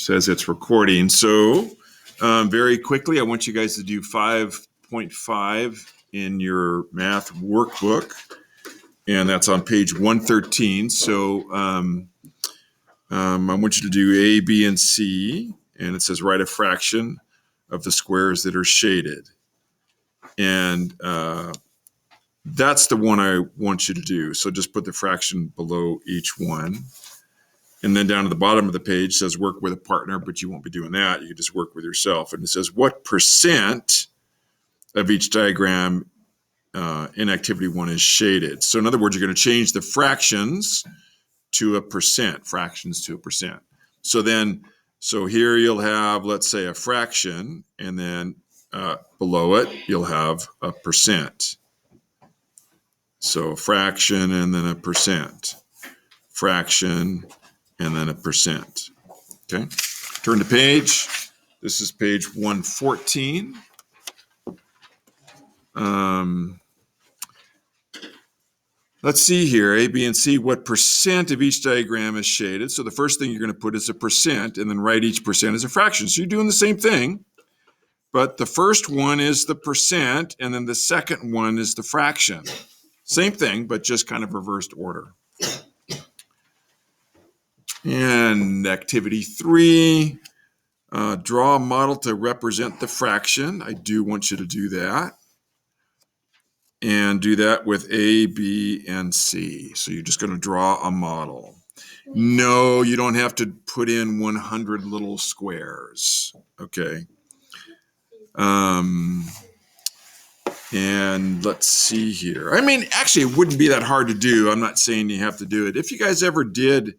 says it's recording. So very quickly, I want you guys to do 5.5 in your math workbook. And that's on page 113. So I want you to do A, B, and C. And it says write a fraction of the squares that are shaded. And that's the one I want you to do. So just put the fraction below each one. And then down at the bottom of the page says work with a partner, but you won't be doing that. You can just work with yourself. And it says what percent of each diagram in activity 1 is shaded. So in other words, you're going to change the fractions to a percent, fractions to a percent. So here you'll have, let's say, a fraction, and then below it, you'll have a percent. So a fraction and then a percent. Fraction and then a percent. Okay, turn the page. This is page 114. Let's see here, A, B, and C, what percent of each diagram is shaded. So the first thing you're going to put is a percent and then write each percent as a fraction. So you're doing the same thing, but the first one is the percent and then the second one is the fraction. Same thing, but just kind of reversed order. And activity 3, draw a model to represent the fraction. I do want you to do that. And do that with A, B, and C. So you're just going to draw a model. No, you don't have to put in 100 little squares. Okay. And let's see here. I mean, actually, it wouldn't be that hard to do. I'm not saying you have to do it. If you guys ever did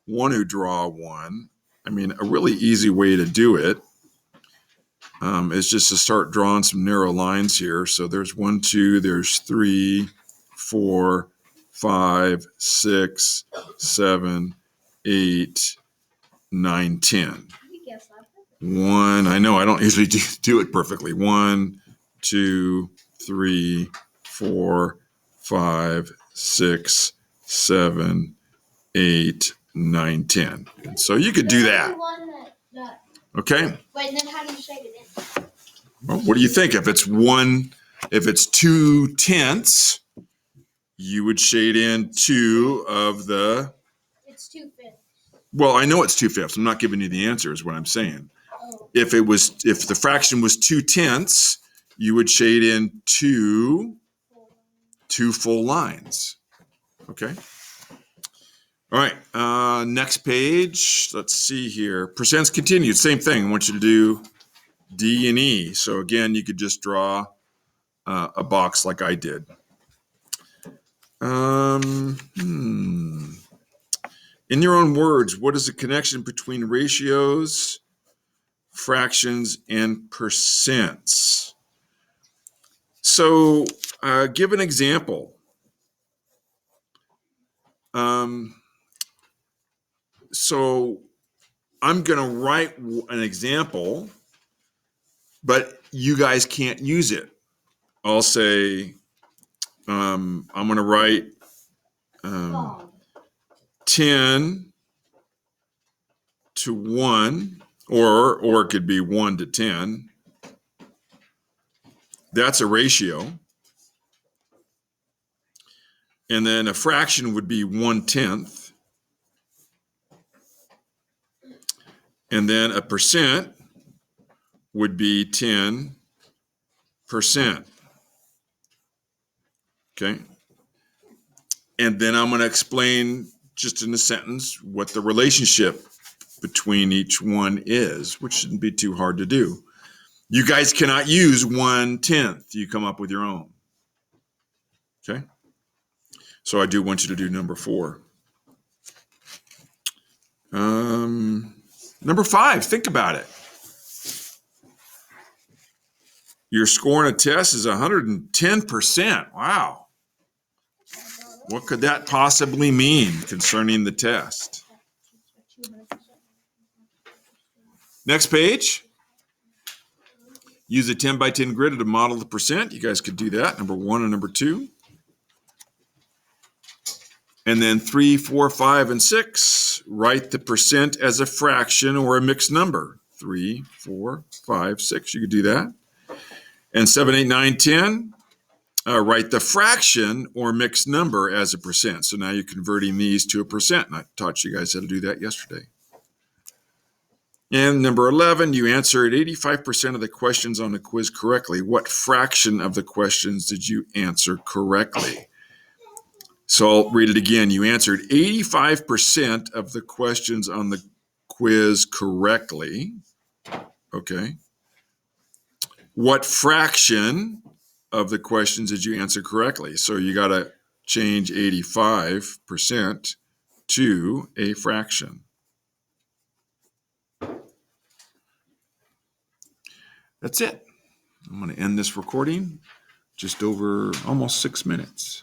want to draw one, I mean, a really easy way to do it is just to start drawing some narrow lines here. So there's 1, 2, there's 3, 4, 5, 6, 7, 8, 9, 10. 1, I know I don't usually do it perfectly. 1, 2, 3, 4, 5, 6, 7, 8, 9, 10. And so you could do that. Okay. Wait, then how do you shade it in? Well, what do you think? If it's 2/10, you would shade in 2 of the. It's 2/5. Well, I know it's 2/5. I'm not giving you the answer, is what I'm saying. Oh. If the fraction was 2/10, you would shade in two full lines. Okay. All right, next page. Let's see here. Percents continued, same thing. I want you to do D and E. So again, you could just draw a box like I did. In your own words, what is the connection between ratios, fractions, and percents? So give an example. So I'm going to write an example, but you guys can't use it. I'll say, I'm going to write 10 to 1, or it could be 1 to 10. That's a ratio. And then a fraction would be 1/10. And then a percent would be 10%. Okay. And then I'm going to explain just in a sentence what the relationship between each one is, which shouldn't be too hard to do. You guys cannot use 1/10. You come up with your own. Okay. So I do want you to do number 4. Number 5, think about it. Your score on a test is 110%. Wow. What could that possibly mean concerning the test? Next page. Use a 10 by 10 grid to model the percent. You guys could do that, number 1 and number 2. And then 3, 4, 5, and 6. write the percent as a fraction or a mixed number. 3, 4, 5, 6. You could do that. And 7, 8, 9, 10. Write the fraction or mixed number as a percent. So now you're converting these to a percent. And I taught you guys how to do that yesterday. And number 11, you answered 85% of the questions on the quiz correctly. What fraction of the questions did you answer correctly? So I'll read it again. You answered 85% of the questions on the quiz correctly. Okay. What fraction of the questions did you answer correctly? So you got to change 85% to a fraction. That's it. I'm going to end this recording just over almost 6 minutes.